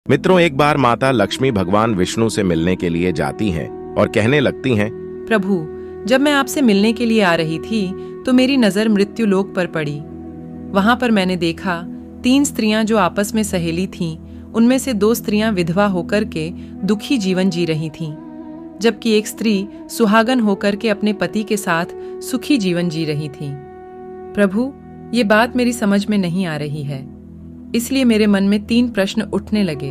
मित्रों, एक बार माता लक्ष्मी भगवान विष्णु से मिलने के लिए जाती हैं और कहने लगती हैं, प्रभु, जब मैं आपसे मिलने के लिए आ रही थी तो मेरी नजर मृत्युलोक पर पड़ी। वहां पर मैंने देखा 3 स्त्रियां जो आपस में सहेली थीं, उनमें से 2 स्त्रियां विधवा होकर के दुखी जीवन जी रही थीं, जबकि एक स्त्री सुहागन होकर के अपने पति के साथ सुखी जीवन जी रही थी। प्रभु, ये बात मेरी समझ में नहीं आ रही है, इसलिए मेरे मन में 3 प्रश्न उठने लगे।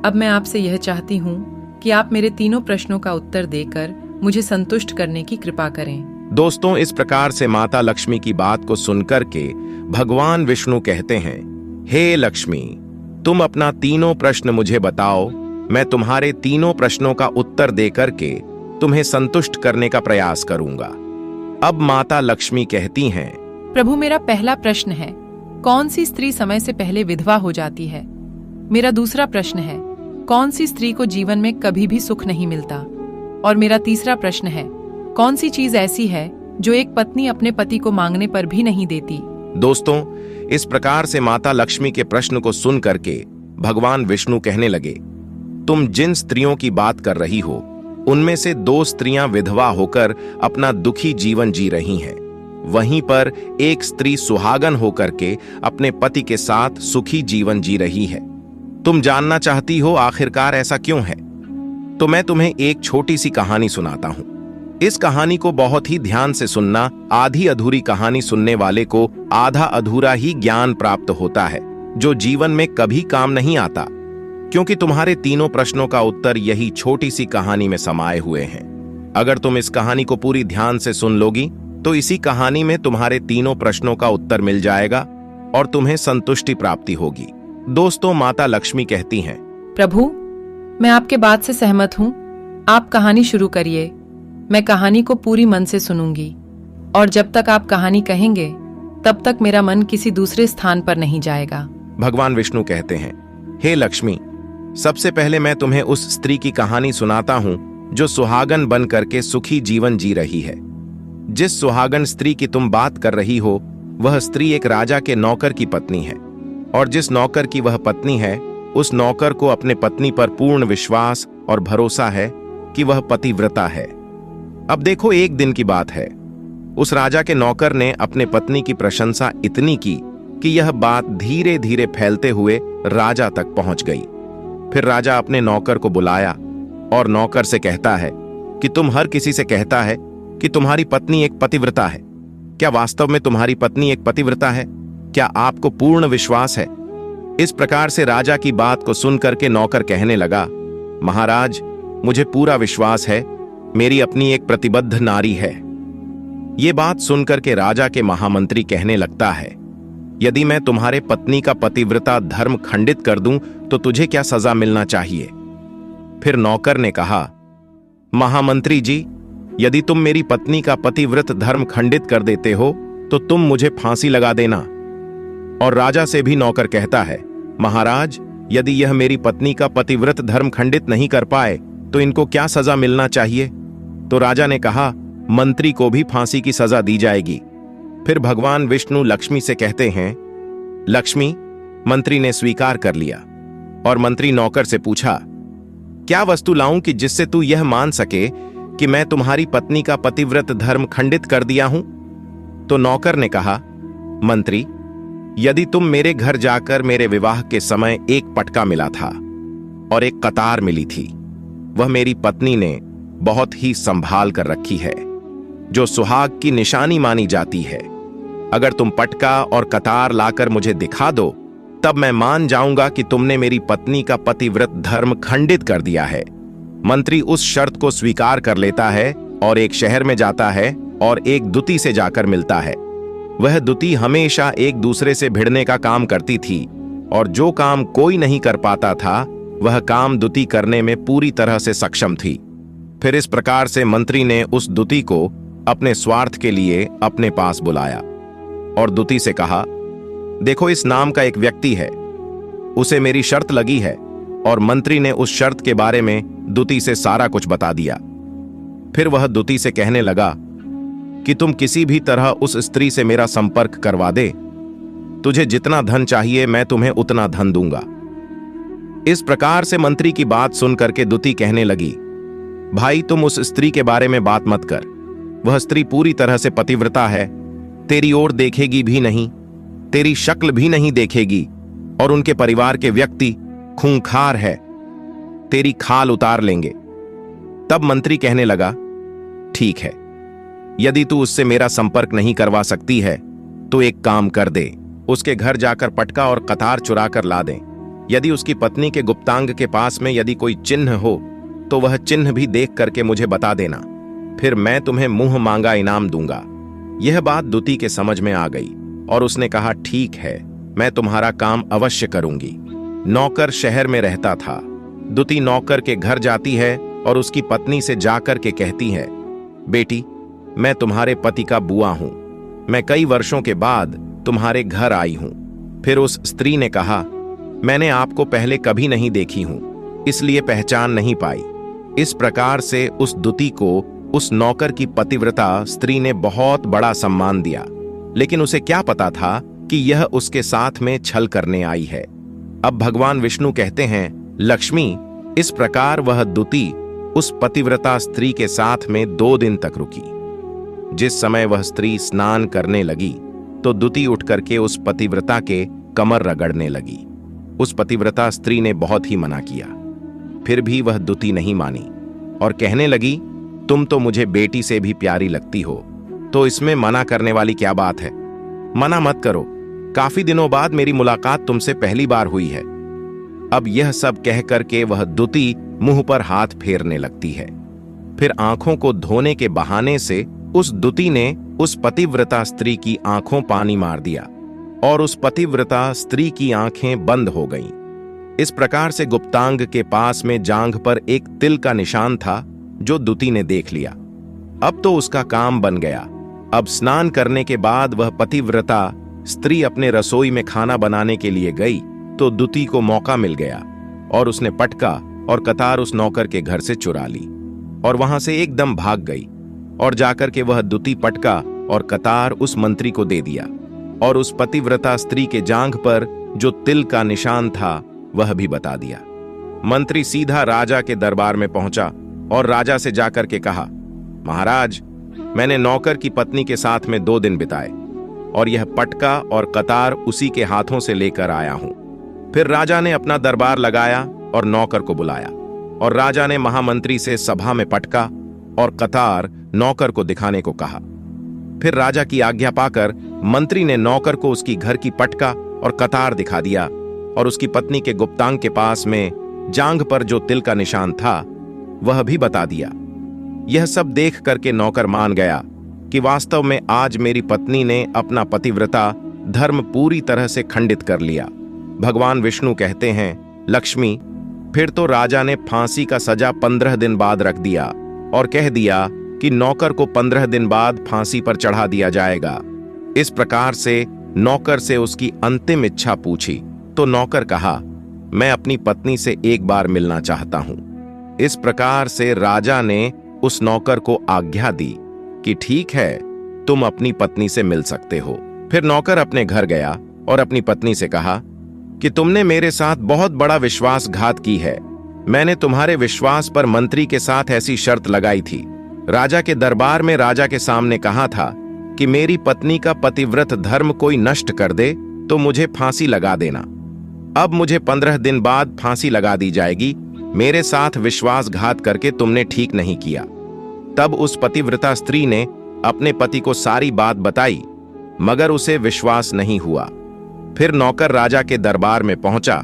अब मैं आपसे यह चाहती हूँ कि आप मेरे तीनों प्रश्नों का उत्तर देकर मुझे संतुष्ट करने की कृपा करें। दोस्तों, इस प्रकार से माता लक्ष्मी की बात को सुनकर के भगवान विष्णु कहते हैं, हे लक्ष्मी, तुम अपना तीनों प्रश्न मुझे बताओ। मैं तुम्हारे तीनों प्रश्नों का उत्तर देकर के तुम्हें संतुष्ट करने का प्रयास करूंगा। अब माता लक्ष्मी कहती हैं, प्रभु, मेरा पहला प्रश्न है, कौन सी स्त्री समय से पहले विधवा हो जाती है? मेरा दूसरा प्रश्न है, कौन सी स्त्री को जीवन में कभी भी सुख नहीं मिलता? और मेरा तीसरा प्रश्न है, कौन सी चीज ऐसी है जो एक पत्नी अपने पति को मांगने पर भी नहीं देती? दोस्तों, इस प्रकार से माता लक्ष्मी के प्रश्न को सुन करके भगवान विष्णु कहने लगे, तुम जिन स्त्रियों की बात कर रही हो, उनमें से 2 स्त्रियां विधवा होकर अपना दुखी जीवन जी रही हैं। वहीं पर एक स्त्री सुहागन होकर के अपने पति के साथ सुखी जीवन जी रही है। तुम जानना चाहती हो आखिरकार ऐसा क्यों है? तो मैं तुम्हें एक छोटी सी कहानी सुनाता हूं। इस कहानी को बहुत ही ध्यान से सुनना। आधी अधूरी कहानी सुनने वाले को आधा अधूरा ही ज्ञान प्राप्त होता है, जो जीवन में कभी काम नहीं आता, क्योंकि तुम्हारे तीनों प्रश्नों का उत्तर यही छोटी सी कहानी में समाये हुए हैं। अगर तुम इस कहानी को पूरी ध्यान से सुन लोगी तो इसी कहानी में तुम्हारे तीनों प्रश्नों का उत्तर मिल जाएगा और तुम्हें संतुष्टि प्राप्ति होगी। दोस्तों, माता लक्ष्मी कहती हैं, प्रभु, मैं आपके बात से सहमत हूँ। आप कहानी शुरू करिए। मैं कहानी को पूरी मन से सुनूंगी, और जब तक आप कहानी कहेंगे तब तक मेरा मन किसी दूसरे स्थान पर नहीं जाएगा। भगवान विष्णु कहते हैं, हे लक्ष्मी, सबसे पहले मैं तुम्हें उस स्त्री की कहानी सुनाता हूं जो सुहागन बन करके सुखी जीवन जी रही है। जिस सुहागन स्त्री की तुम बात कर रही हो, वह स्त्री एक राजा के नौकर की पत्नी है, और जिस नौकर की वह पत्नी है, उस नौकर को अपने पत्नी पर पूर्ण विश्वास और भरोसा है कि वह पतिव्रता है। अब देखो, एक दिन की बात है, उस राजा के नौकर ने अपने पत्नी की प्रशंसा इतनी की कि यह बात धीरे धीरे फैलते हुए राजा तक पहुंच गई। फिर राजा अपने नौकर को बुलाया और नौकर से कहता है कि तुम हर किसी से कहता है कि तुम्हारी पत्नी एक पतिव्रता है। क्या वास्तव में तुम्हारी पत्नी एक पतिव्रता है? क्या आपको पूर्ण विश्वास है? इस प्रकार से राजा की बात को सुनकर के नौकर कहने लगा, महाराज, मुझे पूरा विश्वास है, मेरी अपनी एक प्रतिबद्ध नारी है। ये बात सुनकर के राजा के महामंत्री कहने लगता है, यदि मैं तुम्हारे पत्नी का पतिव्रता धर्म खंडित कर दूं तो तुझे क्या सजा मिलना चाहिए? फिर नौकर ने कहा, महामंत्री जी, यदि तुम मेरी पत्नी का पतिव्रत धर्म खंडित कर देते हो तो तुम मुझे फांसी लगा देना। और राजा से भी नौकर कहता है, महाराज, यदि यह मेरी पत्नी का पतिव्रत धर्म खंडित नहीं कर पाए तो इनको क्या सजा मिलना चाहिए? तो राजा ने कहा, मंत्री को भी फांसी की सजा दी जाएगी। फिर भगवान विष्णु लक्ष्मी से कहते हैं, लक्ष्मी, मंत्री ने स्वीकार कर लिया। और मंत्री नौकर से पूछा, क्या वस्तु लाऊं कि जिससे तू यह मान सके कि मैं तुम्हारी पत्नी का पतिव्रत धर्म खंडित कर दिया हूं? तो नौकर ने कहा, मंत्री, यदि तुम मेरे घर जाकर मेरे विवाह के समय एक पटका मिला था और एक कतार मिली थी, वह मेरी पत्नी ने बहुत ही संभाल कर रखी है, जो सुहाग की निशानी मानी जाती है। अगर तुम पटका और कतार लाकर मुझे दिखा दो, तब मैं मान जाऊंगा कि तुमने मेरी पत्नी का पतिव्रत धर्म खंडित कर दिया है। मंत्री उस शर्त को स्वीकार कर लेता है और एक शहर में जाता है और एक दुती से जाकर मिलता है। वह दुती हमेशा एक दूसरे से भिड़ने का काम करती थी, और जो काम कोई नहीं कर पाता था, वह काम दुती करने में पूरी तरह से सक्षम थी। फिर इस प्रकार से मंत्री ने उस दुती को अपने स्वार्थ के लिए अपने पास बुलाया और दुती से कहा, देखो, इस नाम का एक व्यक्ति है, उसे मेरी शर्त लगी है। और मंत्री ने उस शर्त के बारे में दुती से सारा कुछ बता दिया। फिर वह दुती से कहने लगा कि तुम किसी भी तरह उस स्त्री से मेरा संपर्क करवा दे। तुझे जितना धन चाहिए मैं तुम्हें उतना धन दूंगा। इस प्रकार से मंत्री की बात सुनकर के दुती कहने लगी, भाई तुम उस स्त्री के बारे में बात मत कर। वह स्त्री पूरी तरह से पतिव्रता है, तेरी ओर देखेगी भी नहीं, तेरी शक्ल भी नहीं देखेगी, और उनके परिवार के व्यक्ति खूंखार है, तेरी खाल उतार लेंगे। तब मंत्री कहने लगा, ठीक है, यदि तू उससे मेरा संपर्क नहीं करवा सकती है तो एक काम कर दे, उसके घर जाकर पटका और कतार चुरा कर ला दें। यदि उसकी पत्नी के गुप्तांग के पास में यदि कोई चिन्ह हो तो वह चिन्ह भी देख करके मुझे बता देना, फिर मैं तुम्हें मुंह मांगा इनाम दूंगा। यह बात दुती के समझ में आ गई और उसने कहा, ठीक है, मैं तुम्हारा काम अवश्य करूंगी। नौकर शहर में रहता था। दुती नौकर के घर जाती है और उसकी पत्नी से जाकर के कहती है, बेटी, मैं तुम्हारे पति का बुआ हूं, मैं कई वर्षों के बाद तुम्हारे घर आई हूं। फिर उस स्त्री ने कहा, मैंने आपको पहले कभी नहीं देखी हूं, इसलिए पहचान नहीं पाई। इस प्रकार से उस दुती को उस नौकर की पतिव्रता स्त्री ने बहुत बड़ा सम्मान दिया, लेकिन उसे क्या पता था कि यह उसके साथ में छल करने आई है। अब भगवान विष्णु कहते हैं, लक्ष्मी, इस प्रकार वह दुती उस पतिव्रता स्त्री के साथ में 2 दिन तक रुकी। जिस समय वह स्त्री स्नान करने लगी तो दुती उठ करके उस पतिव्रता के कमर रगड़ने लगी। उस पतिव्रता स्त्री ने बहुत ही मना किया, फिर भी वह दुती नहीं मानी और कहने लगी, तुम तो मुझे बेटी से भी प्यारी लगती हो, तो इसमें मना करने वाली क्या बात है? मना मत करो, काफी दिनों बाद मेरी मुलाकात तुमसे पहली बार हुई है। अब यह सब कह करके वह दुती मुंह पर हाथ फेरने लगती है। फिर आंखों को धोने के बहाने से उस दुती ने उस पतिव्रता स्त्री की आंखों पानी मार दिया और उस पतिव्रता स्त्री की आंखें बंद हो गईं। इस प्रकार से गुप्तांग के पास में जांघ पर एक तिल का निशान था जो दुती ने देख लिया। अब तो उसका काम बन गया। अब स्नान करने के बाद वह पतिव्रता स्त्री अपने रसोई में खाना बनाने के लिए गई तो दुती को मौका मिल गया और उसने पटका और कतार उस नौकर के घर से चुरा ली और वहां से एकदम भाग गई और जाकर के वह दुती पटका और कतार उस मंत्री को दे दिया और उस पतिव्रता स्त्री के जांघ पर जो तिल का निशान था वह भी बता दिया। मंत्री सीधा राजा के दरबार में पहुंचा और राजा से जाकर के कहा, महाराज, मैंने नौकर की पत्नी के साथ में 2 दिन बिताए और यह पटका और कतार उसी के हाथों से लेकर आया हूं। फिर राजा ने अपना दरबार लगाया और नौकर को बुलाया और राजा ने महामंत्री से सभा में पटका और कतार नौकर को दिखाने को कहा। फिर राजा की आज्ञा पाकर मंत्री ने नौकर को उसकी घर की पटका और कतार दिखा दिया और उसकी पत्नी के गुप्तांग के पास में जांघ पर जो तिल का निशान था वह भी बता दिया। यह सब देख करके नौकर मान गया कि वास्तव में आज मेरी पत्नी ने अपना पतिव्रता धर्म पूरी तरह से खंडित कर लिया। भगवान विष्णु कहते हैं, लक्ष्मी, फिर तो राजा ने फांसी का सजा 15 दिन बाद रख दिया और कह दिया कि नौकर को 15 दिन बाद फांसी पर चढ़ा दिया जाएगा। इस प्रकार से नौकर से उसकी अंतिम इच्छा पूछी तो नौकर कहा, मैं अपनी पत्नी से एक बार मिलना चाहता हूं। इस प्रकार से राजा ने उस नौकर को आज्ञा दी कि ठीक है, तुम अपनी पत्नी से मिल सकते हो। फिर नौकर अपने घर गया और अपनी पत्नी से कहा कि तुमने मेरे साथ बहुत बड़ा विश्वासघात की है। मैंने तुम्हारे विश्वास पर मंत्री के साथ ऐसी शर्त लगाई थी, राजा के दरबार में राजा के सामने कहा था कि मेरी पत्नी का पतिव्रत धर्म कोई नष्ट कर दे तो मुझे फांसी लगा देना। अब मुझे 15 दिन बाद फांसी लगा दी जाएगी। मेरे साथ विश्वासघात करके तुमने ठीक नहीं किया। तब उस पतिव्रता स्त्री ने अपने पति को सारी बात बताई, मगर उसे विश्वास नहीं हुआ। फिर नौकर राजा के दरबार में पहुंचा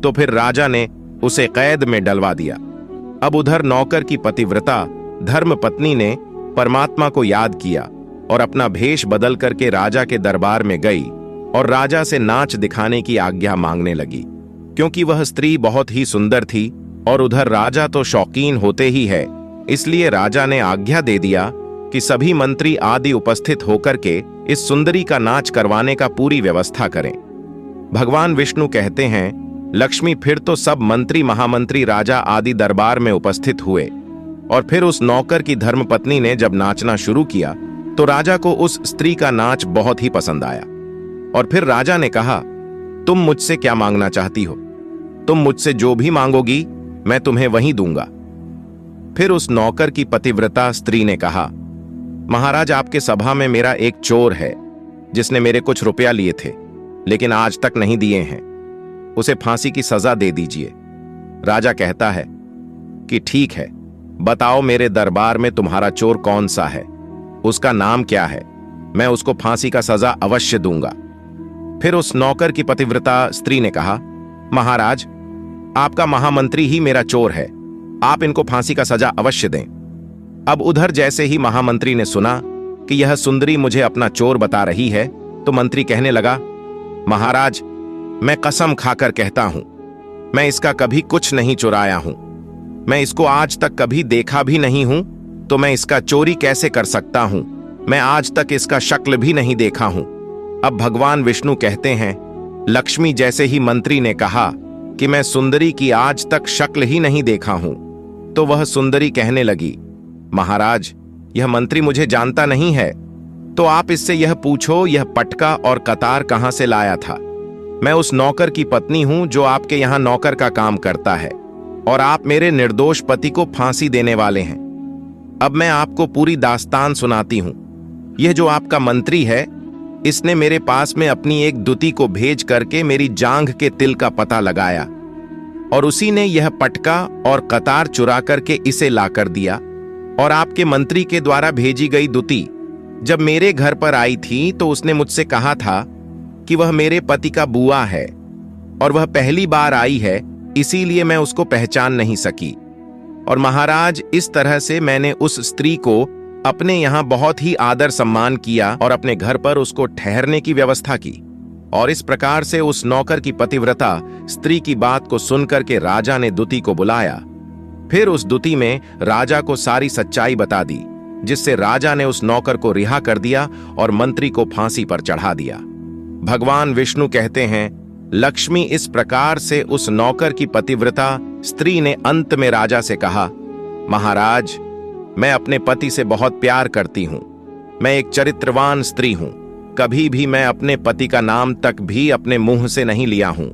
तो फिर राजा ने उसे कैद में डलवा दिया। अब उधर नौकर की पतिव्रता धर्म पत्नी ने परमात्मा को याद किया और अपना भेष बदल करके राजा के दरबार में गई और राजा से नाच दिखाने की आज्ञा मांगने लगी, क्योंकि वह स्त्री बहुत ही सुंदर थी और उधर राजा तो शौकीन होते ही है। इसलिए राजा ने आज्ञा दे दिया कि सभी मंत्री आदि उपस्थित होकर के इस सुंदरी का नाच करवाने का पूरी व्यवस्था करें। भगवान विष्णु कहते हैं, लक्ष्मी, फिर तो सब मंत्री महामंत्री राजा आदि दरबार में उपस्थित हुए और फिर उस नौकर की धर्मपत्नी ने जब नाचना शुरू किया तो राजा को उस स्त्री का नाच बहुत ही पसंद आया और फिर राजा ने कहा, तुम मुझसे क्या मांगना चाहती हो? तुम मुझसे जो भी मांगोगी मैं तुम्हें वही दूंगा। फिर उस नौकर की पतिव्रता स्त्री ने कहा, महाराज, आपके सभा में मेरा एक चोर है जिसने मेरे कुछ रुपया लिए थे लेकिन आज तक नहीं दिए हैं। उसे फांसी की सजा दे दीजिए। राजा कहता है कि ठीक है, बताओ मेरे दरबार में तुम्हारा चोर कौन सा है, उसका नाम क्या है, मैं उसको फांसी का सजा अवश्य दूंगा। फिर उस नौकर की पतिव्रता स्त्री ने कहा, महाराज, आपका महामंत्री ही मेरा चोर है, आप इनको फांसी का सजा अवश्य दें। अब उधर जैसे ही महामंत्री ने सुना कि यह सुंदरी मुझे अपना चोर बता रही है तो मंत्री कहने लगा, महाराज, मैं कसम खाकर कहता हूं, मैं इसका कभी कुछ नहीं चुराया हूं। मैं इसको आज तक कभी देखा भी नहीं हूं, तो मैं इसका चोरी कैसे कर सकता हूं? मैं आज तक इसका शक्ल भी नहीं देखा हूं। अब भगवान विष्णु कहते हैं, लक्ष्मी जैसे ही मंत्री ने कहा कि मैं सुंदरी की आज तक शक्ल ही नहीं देखा हूं, तो वह सुंदरी कहने लगी, महाराज, यह मंत्री मुझे जानता नहीं है, तो आप इससे यह पूछो यह पटका और कतार कहां से लाया था। मैं उस नौकर की पत्नी हूं जो आपके यहां नौकर का काम करता है, और आप मेरे निर्दोष पति को फांसी देने वाले हैं। अब मैं आपको पूरी दास्तान सुनाती हूं। यह जो आपका मंत्री है, इसने मेरे पास में अपनी एक दुती को भेज करके मेरी जांघ के तिल का पता लगाया, और उसी ने यह पटका और कतार चुरा करके इसे लाकर दिया। और आपके मंत्री के द्वारा भेजी गई दुती जब मेरे घर पर आई थी तो उसने मुझसे कहा था कि वह मेरे पति का बुआ है, और वह पहली बार आई है, इसीलिए मैं उसको पहचान नहीं सकी। और महाराज, इस तरह से मैंने उस स्त्री को अपने यहां बहुत ही आदर सम्मान किया और अपने घर पर उसको ठहरने की व्यवस्था की। और इस प्रकार से उस नौकर की पतिव्रता स्त्री की बात को सुनकर के राजा ने दुती को बुलाया। फिर उस दुती में राजा को सारी सच्चाई बता दी, जिससे राजा ने उस नौकर को रिहा कर दिया और मंत्री को फांसी पर चढ़ा दिया। भगवान विष्णु कहते हैं, लक्ष्मी इस प्रकार से उस नौकर की पतिव्रता स्त्री ने अंत में राजा से कहा, महाराज, मैं अपने पति से बहुत प्यार करती हूं, मैं एक चरित्रवान स्त्री हूं, कभी भी मैं अपने पति का नाम तक भी अपने मुंह से नहीं लिया हूं।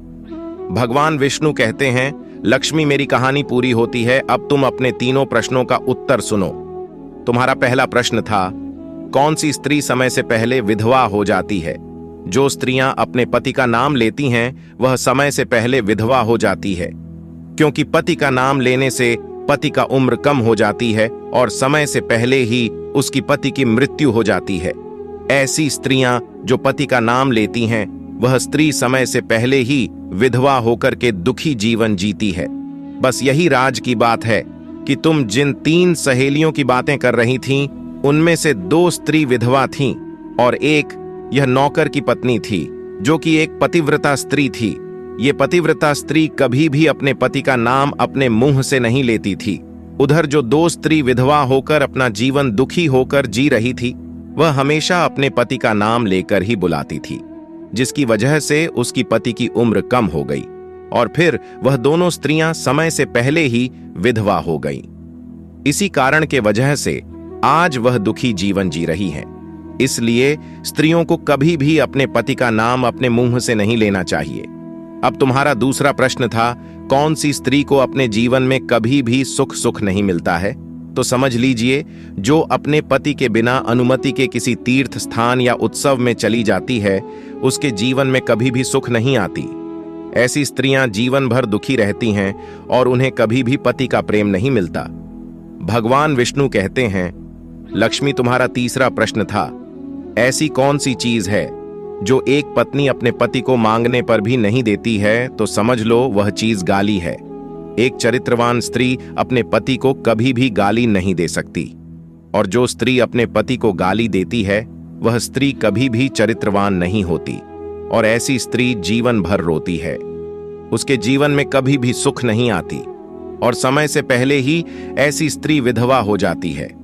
भगवान विष्णु कहते हैं, लक्ष्मी, मेरी कहानी पूरी होती है, अब तुम अपने तीनों प्रश्नों का उत्तर सुनो। तुम्हारा पहला प्रश्न था, कौन सी स्त्री समय से पहले विधवा हो जाती है? जो स्त्रियां अपने पति का नाम लेती हैं वह समय से पहले विधवा हो जाती है, क्योंकि पति का नाम लेने से पति का उम्र कम हो जाती है और समय से पहले ही उसकी पति की मृत्यु हो जाती है। ऐसी स्त्रियां जो पति का नाम लेती हैं, वह स्त्री समय से पहले ही विधवा होकर के दुखी जीवन जीती है। बस यही राज की बात है कि तुम जिन 3 सहेलियों की बातें कर रही थीं, उनमें से 2 स्त्री विधवा थीं और एक यह नौकर की पत्नी थी, जो कि एक पतिव्रता स्त्री थी। ये पतिव्रता स्त्री कभी भी अपने पति का नाम अपने मुंह से नहीं लेती थी। उधर जो 2 स्त्री विधवा होकर अपना जीवन दुखी होकर जी रही थी, वह हमेशा अपने पति का नाम लेकर ही बुलाती थी, जिसकी वजह से उसकी पति की उम्र कम हो गई और फिर वह दोनों स्त्रियां समय से पहले ही विधवा हो गईं। इसी कारण के वजह से आज वह दुखी जीवन जी रही हैं। इसलिए स्त्रियों को कभी भी अपने पति का नाम अपने मुंह से नहीं लेना चाहिए। अब तुम्हारा दूसरा प्रश्न था, कौन सी स्त्री को अपने जीवन में कभी भी सुख नहीं मिलता है? तो समझ लीजिए, जो अपने पति के बिना अनुमति के किसी तीर्थ स्थान या उत्सव में चली जाती है, उसके जीवन में कभी भी सुख नहीं आती। ऐसी स्त्रियां जीवन भर दुखी रहती हैं और उन्हें कभी भी पति का प्रेम नहीं मिलता। भगवान विष्णु कहते हैं, लक्ष्मी, तुम्हारा तीसरा प्रश्न था, ऐसी कौन सी चीज है जो एक पत्नी अपने पति को मांगने पर भी नहीं देती है? तो समझ लो वह चीज गाली है। एक चरित्रवान स्त्री अपने पति को कभी भी गाली नहीं दे सकती, और जो स्त्री अपने पति को गाली देती है वह स्त्री कभी भी चरित्रवान नहीं होती, और ऐसी स्त्री जीवन भर रोती है। उसके जीवन में कभी भी सुख नहीं आती और समय से पहले ही ऐसी स्त्री विधवा हो जाती है।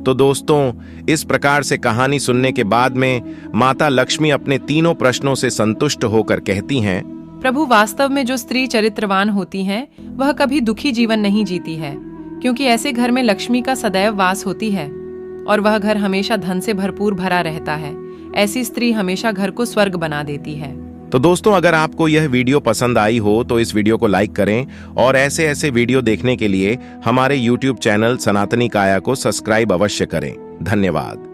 तो दोस्तों, इस प्रकार से कहानी सुनने के बाद में माता लक्ष्मी अपने तीनों प्रश्नों से संतुष्ट होकर कहती हैं, प्रभु, वास्तव में जो स्त्री चरित्रवान होती है वह कभी दुखी जीवन नहीं जीती है, क्योंकि ऐसे घर में लक्ष्मी का सदैव वास होती है और वह घर हमेशा धन से भरपूर भरा रहता है। ऐसी स्त्री हमेशा घर को स्वर्ग बना देती है। तो दोस्तों, अगर आपको यह वीडियो पसंद आई हो तो इस वीडियो को लाइक करें और ऐसे ऐसे वीडियो देखने के लिए हमारे YouTube चैनल सनातनी काया को सब्सक्राइब अवश्य करें। धन्यवाद।